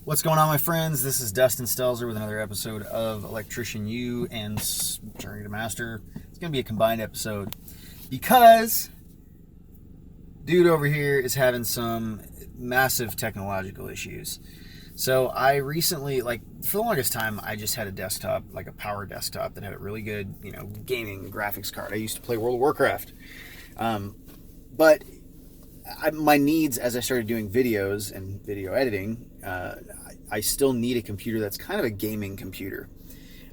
What's going on, my friends? This is Dustin Stelzer with another episode of Electrician U and Journey to Master. It's going to be a combined episode because dude over here is having some massive technological issues. So I recently, for the longest time, I just had a desktop, like a power desktop that had a really good, gaming graphics card. I used to play World of Warcraft. But my needs as I started doing videos and video editing, I still need a computer that's kind of a gaming computer.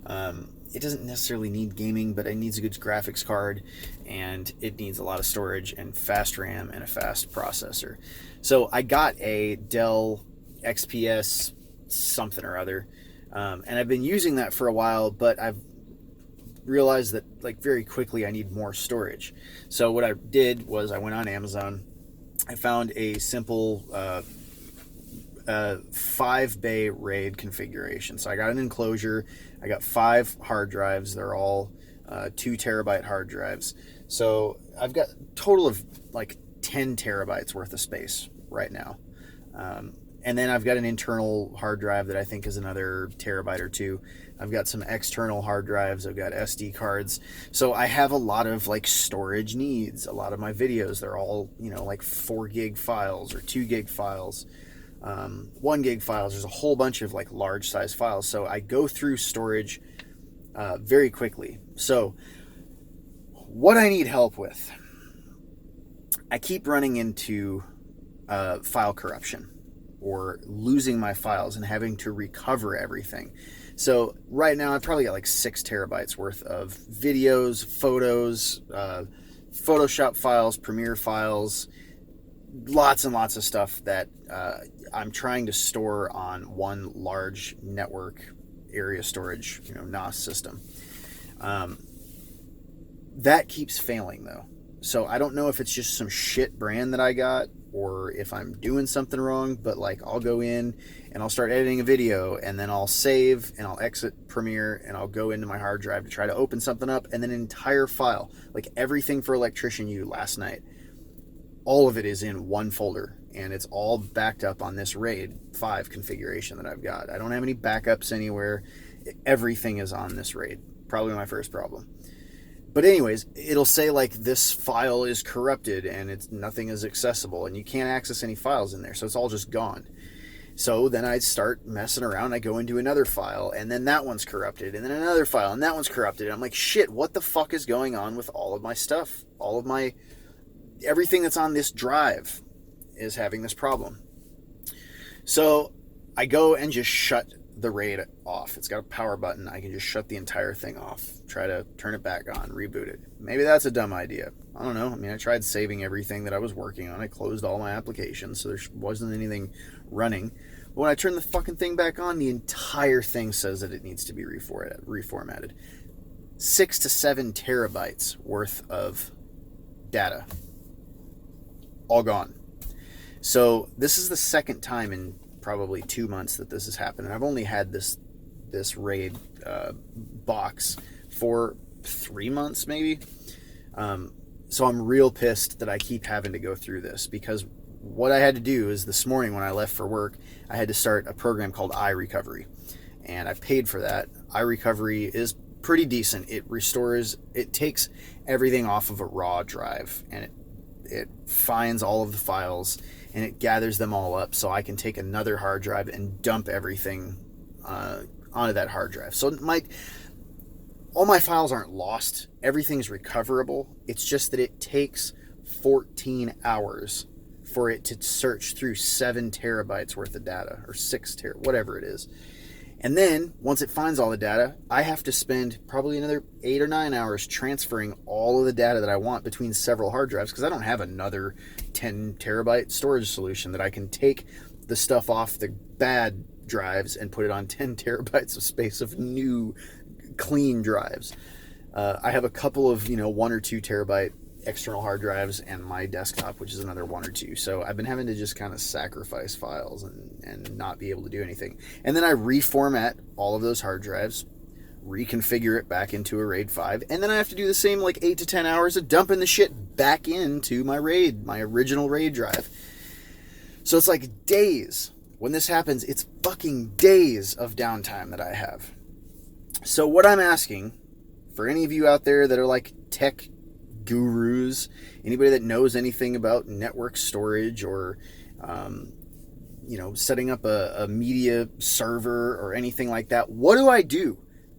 It doesn't necessarily need gaming, but it needs a good graphics card, and it needs a lot of storage and fast RAM and a fast processor. So I got a Dell XPS something or other, and I've been using that for a while, but I've realized that very quickly I need more storage. So what I did was I went on Amazon. I found a simple 5-bay RAID configuration. So I got an enclosure. I got 5 hard drives. They're all 2 terabyte hard drives. So I've got a total of 10 terabytes worth of space right now. And then I've got an internal hard drive that I think is another terabyte or 2. I've got some external hard drives. I've got SD cards. So I have a lot of storage needs. A lot of my videos, they're all, 4 gig files or 2 gig files, 1 gig files. There's a whole bunch of large size files. So I go through storage very quickly. So what I need help with, I keep running into file corruption, or losing my files and having to recover everything. So right now I've probably got 6 terabytes worth of videos, photos, Photoshop files, Premiere files, lots and lots of stuff that I'm trying to store on one large network area storage, NAS system. That keeps failing though. So I don't know if it's just some shit brand that I got, or if I'm doing something wrong, but I'll go in and I'll start editing a video, and then I'll save and I'll exit Premiere and I'll go into my hard drive to try to open something up, and then an entire file, everything for Electrician U last night, all of it is in one folder, and it's all backed up on this RAID 5 configuration that I've got. I don't have any backups anywhere. Everything is on this RAID. Probably my first problem. But anyways, it'll say this file is corrupted and nothing is accessible, and you can't access any files in there, so it's all just gone. So then I start messing around. I go into another file, and then that one's corrupted, and then another file, and that one's corrupted. And I'm like, shit, what the fuck is going on with all of my stuff? Everything that's on this drive is having this problem. So I go and just shut the RAID off. It's got a power button. I can just shut the entire thing off, try to turn it back on, reboot it. Maybe that's a dumb idea. I don't know. I mean, I tried saving everything that I was working on. I closed all my applications, so there wasn't anything running. But when I turn the fucking thing back on, the entire thing says that it needs to be reformatted. 6 to 7 terabytes worth of data. All gone. So this is the second time in probably 2 months that this has happened, and I've only had this RAID box for 3 months maybe. So I'm real pissed that I keep having to go through this, because what I had to do is this morning when I left for work, I had to start a program called iRecovery, and I paid for that. iRecovery is pretty decent. It takes everything off of a raw drive, and it finds all of the files and it gathers them all up, so I can take another hard drive and dump everything onto that hard drive. So all my files aren't lost. Everything's recoverable. It's just that it takes 14 hours for it to search through 7 terabytes worth of data, or 6 whatever it is. And then once it finds all the data, I have to spend probably another 8 or 9 hours transferring all of the data that I want between several hard drives, because I don't have another 10 terabyte storage solution that I can take the stuff off the bad drives and put it on 10 terabytes of space of new clean drives. I have a couple of 1 or 2 terabyte external hard drives and my desktop, which is another 1 or 2. So I've been having to just kind of sacrifice files and not be able to do anything. And then I reformat all of those hard drives, reconfigure it back into a RAID 5, and then I have to do the same 8 to 10 hours of dumping the shit back into my original RAID drive. So it's days when this happens, it's fucking days of downtime that I have. So what I'm asking for any of you out there that are like tech gurus, anybody that knows anything about network storage or setting up a media server or anything like that, what do I do?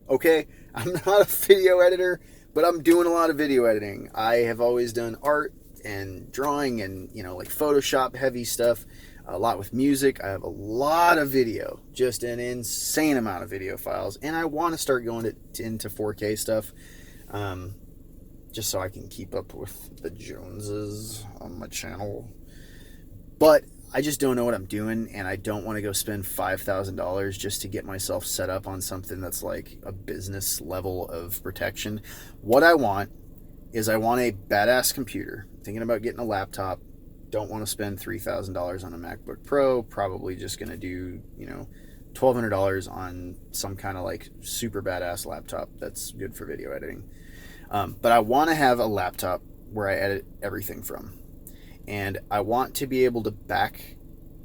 Okay, I'm not a video editor, but I'm doing a lot of video editing. I have always done art and drawing and like Photoshop heavy stuff, a lot with music. I have a lot of video, just an insane amount of video files, and I want to start going into 4K stuff, just so I can keep up with the Joneses on my channel. But I just don't know what I'm doing, and I don't want to go spend $5,000 just to get myself set up on something that's like a business level of protection. What I want is I want a badass computer. I'm thinking about getting a laptop. Don't want to spend $3,000 on a MacBook Pro. Probably just going to do, $1,200 on some kind of like super badass laptop that's good for video editing. But I want to have a laptop where I edit everything from. And I want to be able to back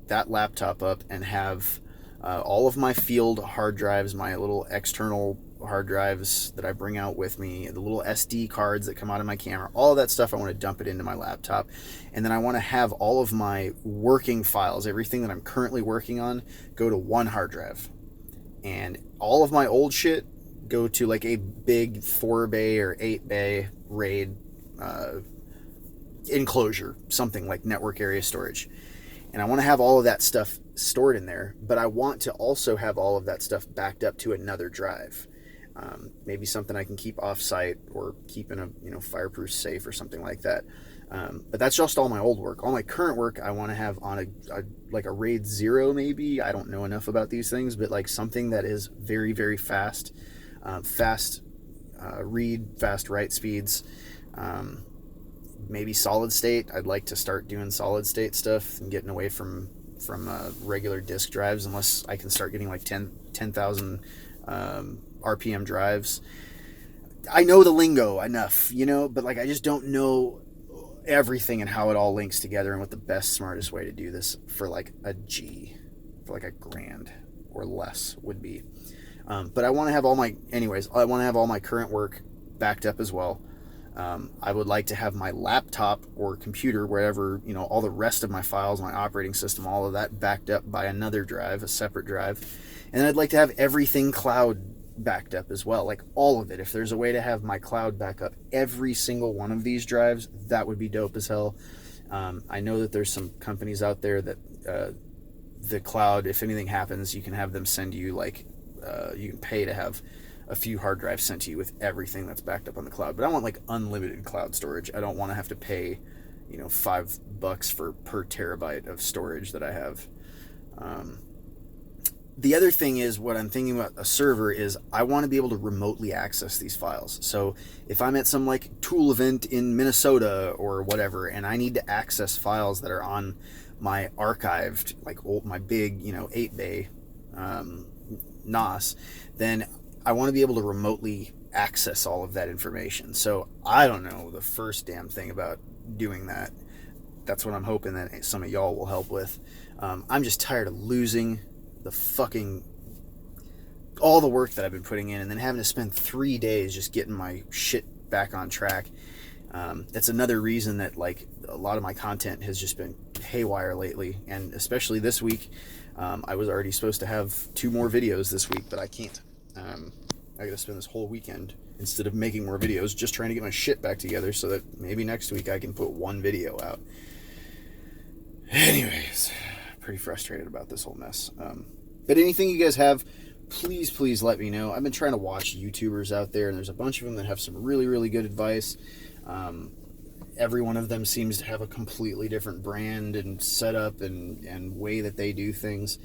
that laptop up and have all of my field hard drives, my little external hard drives that I bring out with me, the little SD cards that come out of my camera, all of that stuff, I want to dump it into my laptop. And then I want to have all of my working files, everything that I'm currently working on, go to one hard drive. And all of my old shit go to like a big 4-bay or 8-bay RAID enclosure, something like network area storage. And I want to have all of that stuff stored in there, but I want to also have all of that stuff backed up to another drive. Maybe something I can keep off-site or keep in a fireproof safe or something like that. But that's just all my old work. All my current work I want to have on a RAID 0 maybe. I don't know enough about these things, but like something that is very, very fast. Fast read, fast write speeds. Maybe solid state. I'd like to start doing solid state stuff and getting away from regular disk drives, unless I can start getting like 10,000 RPM drives. I know the lingo enough, but like I just don't know everything and how it all links together and what the best, smartest way to do this for like for like $1,000 or less would be. But I want to have I want to have all my current work backed up as well. I would like to have my laptop or computer, wherever, all the rest of my files, my operating system, all of that backed up by another drive, a separate drive. And I'd like to have everything cloud backed up as well, like all of it. If there's a way to have my cloud back up every single one of these drives, that would be dope as hell. I know that there's some companies out there that the cloud, if anything happens, you can have them send you you can pay to have a few hard drives sent to you with everything that's backed up on the cloud. But I want like unlimited cloud storage. I don't want to have to pay, $5 per terabyte of storage that I have. The other thing is, what I'm thinking about a server is I want to be able to remotely access these files. So if I'm at some like tool event in Minnesota or whatever, and I need to access files that are on my archived, my big, 8-bay NAS, then I want to be able to remotely access all of that information. So I don't know the first damn thing about doing that. That's what I'm hoping that some of y'all will help with. I'm just tired of losing all the work that I've been putting in and then having to spend 3 days just getting my shit back on track. That's another reason that like a lot of my content has just been haywire lately, and especially this week. I was already supposed to have 2 more videos this week, but I can't. I gotta spend this whole weekend, instead of making more videos, just trying to get my shit back together so that maybe next week I can put 1 video out. Anyways, pretty frustrated about this whole mess. But anything you guys have, please let me know. I've been trying to watch YouTubers out there, and there's a bunch of them that have some really, really good advice. Every one of them seems to have a completely different brand and setup and way that they do things.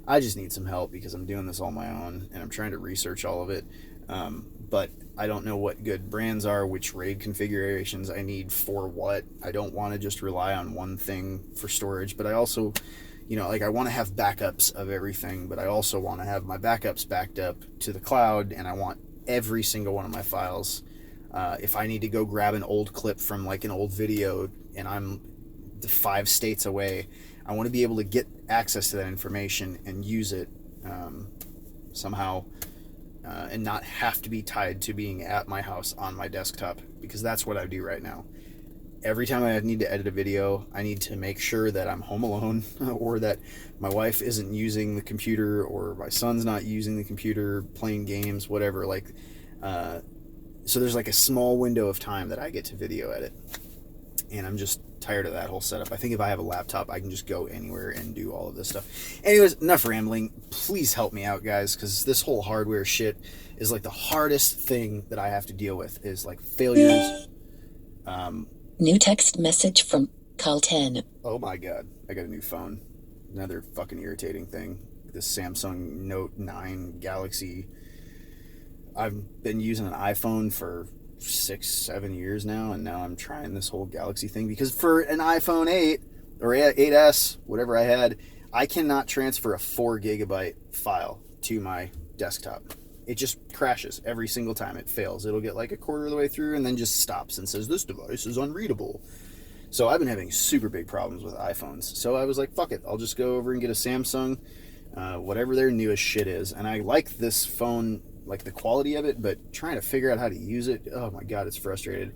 I just need some help because I'm doing this on my own, and I'm trying to research all of it. But I don't know what good brands are, which RAID configurations I need for what. I don't want to just rely on one thing for storage, but I also, I want to have backups of everything, but I also want to have my backups backed up to the cloud, and I want every single one of my files. If I need to go grab an old clip from like an old video and I'm 5 states away, I want to be able to get access to that information and use it somehow, and not have to be tied to being at my house on my desktop, because that's what I do right now. Every time I need to edit a video, I need to make sure that I'm home alone or that my wife isn't using the computer or my son's not using the computer, playing games, whatever. So there's like a small window of time that I get to video edit. And I'm just tired of that whole setup. I think if I have a laptop, I can just go anywhere and do all of this stuff. Anyways, enough rambling. Please help me out, guys, because this whole hardware shit is like the hardest thing that I have to deal with, is like failures. New text message from call 10. Oh my God, I got a new phone. Another fucking irritating thing. This Samsung Note 9 Galaxy. I've been using an iPhone for 6-7 years now, and now I'm trying this whole Galaxy thing, because for an iPhone 8 or 8S, whatever I had, I cannot transfer a 4 gigabyte file to my desktop. It just crashes every single time. It fails. It'll get like a quarter of the way through and then just stops and says, this device is unreadable. So I've been having super big problems with iPhones. So I was like, fuck it. I'll just go over and get a Samsung, whatever their newest shit is. And I like this phone, like the quality of it, but trying to figure out how to use it, oh my God, it's frustrated.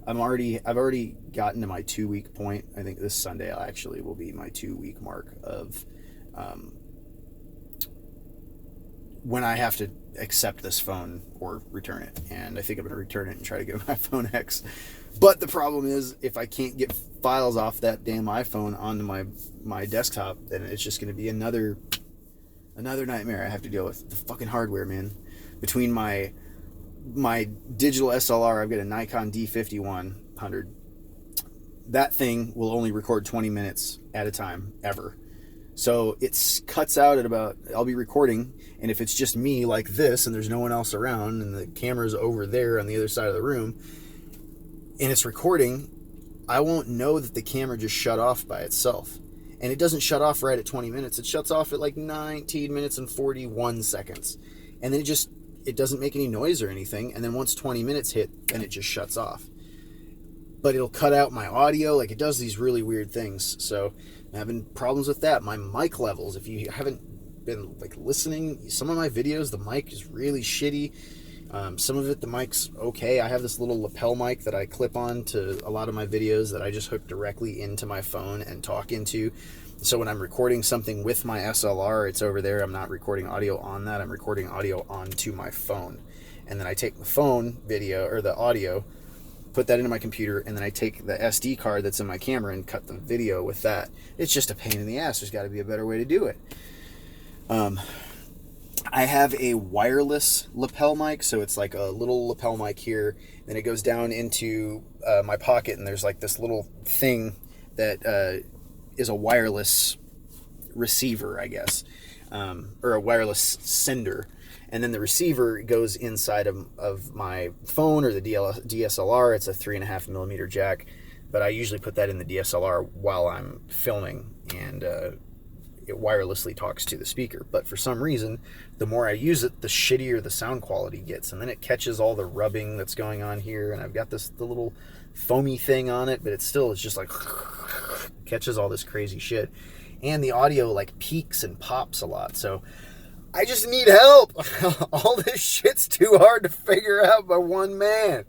I've already gotten to my 2-week point. I think this Sunday actually will be my 2-week mark of when I have to accept this phone or return it. And I think I'm going to return it and try to get an iPhone X. But the problem is, if I can't get files off that damn iPhone onto my desktop, then it's just going to be another nightmare I have to deal with. The fucking hardware, man. Between my digital SLR, I've got a Nikon D5100. That thing will only record 20 minutes at a time, ever. So it cuts out at about, I'll be recording, and if it's just me like this and there's no one else around and the camera's over there on the other side of the room and it's recording, I won't know that the camera just shut off by itself. And it doesn't shut off right at 20 minutes. It shuts off at like 19 minutes and 41 seconds. And then it doesn't make any noise or anything. And then once 20 minutes hit, then it just shuts off. But it'll cut out my audio. Like, it does these really weird things. So I'm having problems with that. My mic levels, if you haven't been like listening, some of my videos, the mic is really shitty. Some of it, the mic's okay. I have this little lapel mic that I clip on to a lot of my videos that I just hook directly into my phone and talk into. So when I'm recording something with my SLR, it's over there. I'm not recording audio on that. I'm recording audio onto my phone. And then I take the phone video or the audio, put that into my computer, and then I take the SD card that's in my camera and cut the video with that. It's just a pain in the ass. There's got to be a better way to do it. I have a wireless lapel mic, so it's like a little lapel mic here, then it goes down into my pocket, and there's like this little thing that is a wireless receiver, I guess, or a wireless sender. And then the receiver goes inside of my phone or the DSLR. It's a 3.5 millimeter jack, but I usually put that in the DSLR while I'm filming, and it wirelessly talks to the speaker. But for some reason, the more I use it, the shittier the sound quality gets. And then it catches all the rubbing that's going on here, and I've got the little foamy thing on it, but it's just like catches all this crazy shit. And the audio like peaks and pops a lot. So I just need help. All this shit's too hard to figure out by one man.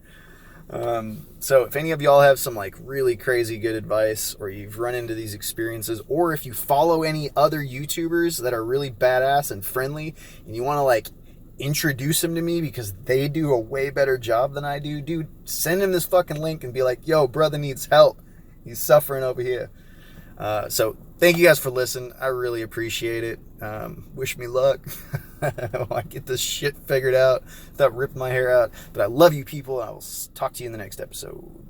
So if any of y'all have some like really crazy good advice, or you've run into these experiences, or if you follow any other YouTubers that are really badass and friendly and you want to like introduce them to me because they do a way better job than I do, dude, send him this fucking link and be like, yo, brother needs help. He's suffering over here. So thank you guys for listening. I really appreciate it. Wish me luck. I get this shit figured out without ripping my hair out. But I love you people, and I will talk to you in the next episode.